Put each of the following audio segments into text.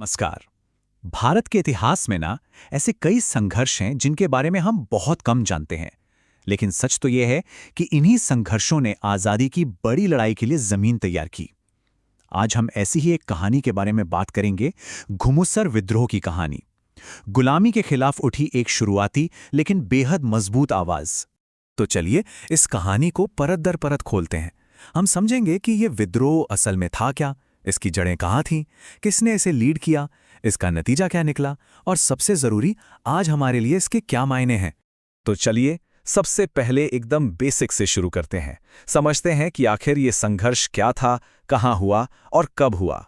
नमस्कार। भारत के इतिहास में ना ऐसे कई संघर्ष हैं जिनके बारे में हम बहुत कम जानते हैं। लेकिन सच तो यह है कि इन्हीं संघर्षों ने आज़ादी की बड़ी लड़ाई के लिए ज़मीन तैयार की। आज हम ऐसी ही एक कहानी के बारे में बात करेंगे, घुमुसर विद्रोह की कहानी। गुलामी के खिलाफ उठी एक शुरुआती लेकिन बेहद मजबूत आवाज़। तो चलिए इस कहानी को परत दर परत खोलते हैं। हम समझेंगे कि ये विद्रोह असल में था क्या, इसकी जड़ें कहाँ थीं, किसने इसे लीड किया, इसका नतीजा क्या निकला, और सबसे ज़रूरी, आज हमारे लिए इसके क्या मायने हैं। तो चलिए सबसे पहले एकदम बेसिक से शुरू करते हैं। समझते हैं कि आखिर ये संघर्ष क्या था, कहाँ हुआ और कब हुआ।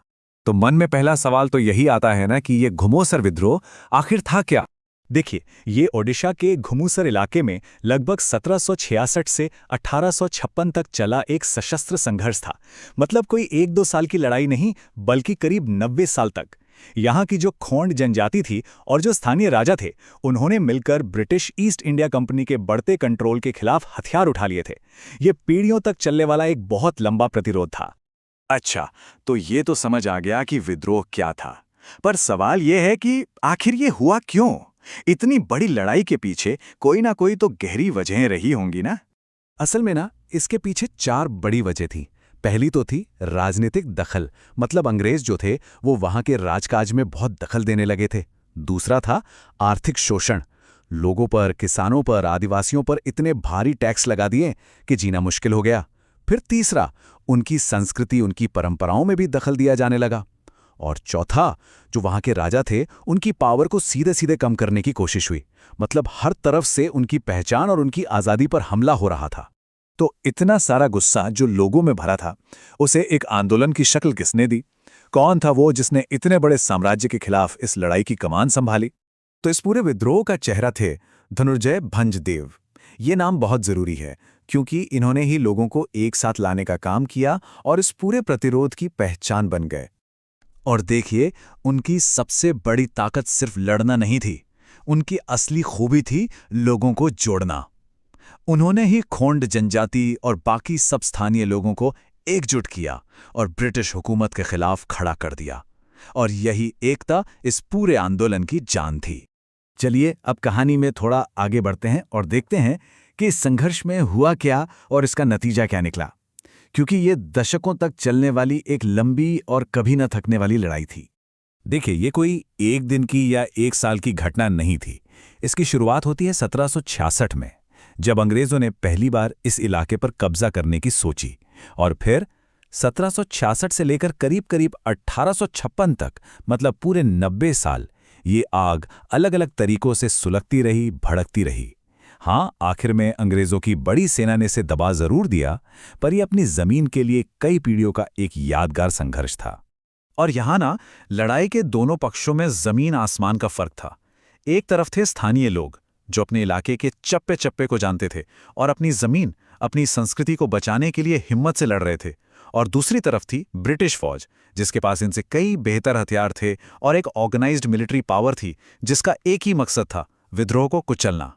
तो मन में पहला सवाल तो यही आता है ना कि ये घुमोसर विद्रोह आखिर था क्या। देखिए, ये ओडिशा के घुमुसर इलाके में लगभग 1766 से 1856 तक चला एक सशस्त्र संघर्ष था। मतलब कोई 1-2 साल की लड़ाई नहीं, बल्कि करीब 90 साल तक। यहाँ की जो खोंड जनजाति थी और जो स्थानीय राजा थे, उन्होंने मिलकर ब्रिटिश ईस्ट इंडिया कंपनी के बढ़ते कंट्रोल के खिलाफ हथियार उठा लिए थे। ये पीढ़ियों तक चलने वाला एक बहुत लंबा प्रतिरोध था। अच्छा, तो ये तो समझ आ गया कि विद्रोह क्या था। पर सवाल ये है कि आखिर ये हुआ क्यों? इतनी बड़ी लड़ाई के पीछे कोई ना कोई तो गहरी वजहें रही होंगी ना। असल में ना इसके पीछे 4 बड़ी वजह थी। पहली तो थी राजनीतिक दखल, मतलब अंग्रेज जो थे वो वहां के राजकाज में बहुत दखल देने लगे थे। दूसरा था आर्थिक शोषण, लोगों पर, किसानों पर, आदिवासियों पर इतने भारी टैक्स लगा दिए कि जीना मुश्किल हो गया। फिर तीसरा, उनकी संस्कृति, उनकी परंपराओं में भी दखल दिया जाने लगा। और चौथा, जो वहां के राजा थे, उनकी पावर को सीधे सीधे कम करने की कोशिश हुई। मतलब हर तरफ से उनकी पहचान और उनकी आज़ादी पर हमला हो रहा था। तो इतना सारा गुस्सा जो लोगों में भरा था, उसे एक आंदोलन की शक्ल किसने दी? कौन था वो जिसने इतने बड़े साम्राज्य के खिलाफ इस लड़ाई की कमान संभाली? तो इस पूरे विद्रोह का चेहरा थे धनुर्जय भंजदेव। ये नाम बहुत जरूरी है क्योंकि इन्होंने ही लोगों को एक साथ लाने का काम किया और इस पूरे प्रतिरोध की पहचान बन गए। और देखिए, उनकी सबसे बड़ी ताकत सिर्फ लड़ना नहीं थी, उनकी असली खूबी थी लोगों को जोड़ना। उन्होंने ही खोंड जनजाति और बाकी सब स्थानीय लोगों को एकजुट किया और ब्रिटिश हुकूमत के खिलाफ खड़ा कर दिया। और यही एकता इस पूरे आंदोलन की जान थी। चलिए अब कहानी में थोड़ा आगे बढ़ते हैं और देखते हैं कि इस संघर्ष में हुआ क्या और इसका नतीजा क्या निकला। क्योंकि ये दशकों तक चलने वाली एक लंबी और कभी न थकने वाली लड़ाई थी। देखिए, ये कोई एक दिन की या एक साल की घटना नहीं थी। इसकी शुरुआत होती है 1766 में, जब अंग्रेजों ने पहली बार इस इलाके पर कब्जा करने की सोची। और फिर 1766 से लेकर करीब करीब 1856 तक, मतलब पूरे 90 साल, ये आग अलग अलग तरीकों से सुलगती रही, भड़कती रही। हाँ, आखिर में अंग्रेजों की बड़ी सेना ने इसे दबा जरूर दिया, पर यह अपनी जमीन के लिए कई पीढ़ियों का एक यादगार संघर्ष था। और यहाँ ना लड़ाई के दोनों पक्षों में जमीन आसमान का फर्क था। एक तरफ थे स्थानीय लोग जो अपने इलाके के चप्पे चप्पे को जानते थे और अपनी जमीन, अपनी संस्कृति को बचाने के लिए हिम्मत से लड़ रहे थे। और दूसरी तरफ थी ब्रिटिश फौज, जिसके पास इनसे कई बेहतर हथियार थे और एक ऑर्गेनाइज्ड मिलिट्री पावर थी जिसका एक ही मकसद था, विद्रोह को कुचलना।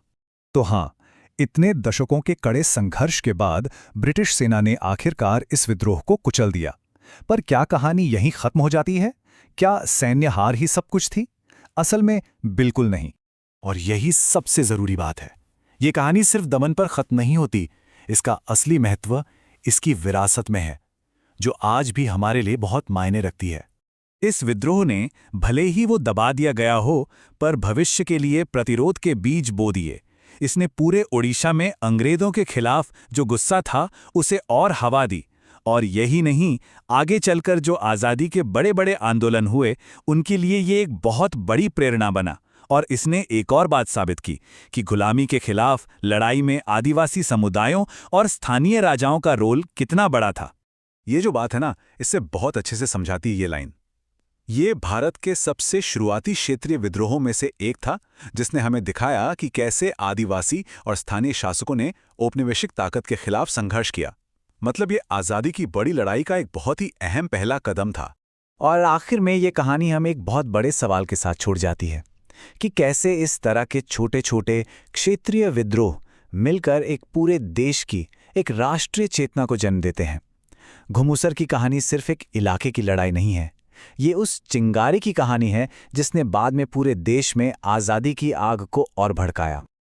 तो हाँ, इतने दशकों के कड़े संघर्ष के बाद ब्रिटिश सेना ने आखिरकार इस विद्रोह को कुचल दिया। पर क्या कहानी यहीं खत्म हो जाती है? क्या सैन्य हार ही सब कुछ थी? असल में बिल्कुल नहीं। और यही सबसे जरूरी बात है। ये कहानी सिर्फ दमन पर खत्म नहीं होती। इसका असली महत्व इसकी विरासत में है, जो आज भी हमारे लिए बहुत मायने रखती है। इस विद्रोह ने भले ही वो दबा दिया गया हो, पर भविष्य के लिए प्रतिरोध के बीज बो दिए। इसने पूरे ओडिशा में अंग्रेजों के खिलाफ जो गुस्सा था उसे और हवा दी। और यही नहीं, आगे चलकर जो आज़ादी के बड़े बड़े आंदोलन हुए, उनके लिए ये एक बहुत बड़ी प्रेरणा बना। और इसने एक और बात साबित की कि गुलामी के खिलाफ लड़ाई में आदिवासी समुदायों और स्थानीय राजाओं का रोल कितना बड़ा था। ये जो बात है ना, इससे बहुत अच्छे से समझाती है ये लाइन। ये भारत के सबसे शुरुआती क्षेत्रीय विद्रोहों में से एक था, जिसने हमें दिखाया कि कैसे आदिवासी और स्थानीय शासकों ने औपनिवेशिक ताकत के खिलाफ संघर्ष किया। मतलब ये आज़ादी की बड़ी लड़ाई का एक बहुत ही अहम पहला कदम था। और आखिर में ये कहानी हमें एक बहुत बड़े सवाल के साथ छोड़ जाती है कि कैसे इस तरह के छोटे छोटे क्षेत्रीय विद्रोह मिलकर एक पूरे देश की, एक राष्ट्रीय चेतना को जन्म देते हैं। घुमुसर की कहानी सिर्फ एक इलाके की लड़ाई नहीं है, ये उस चिंगारी की कहानी है जिसने बाद में पूरे देश में आज़ादी की आग को और भड़काया।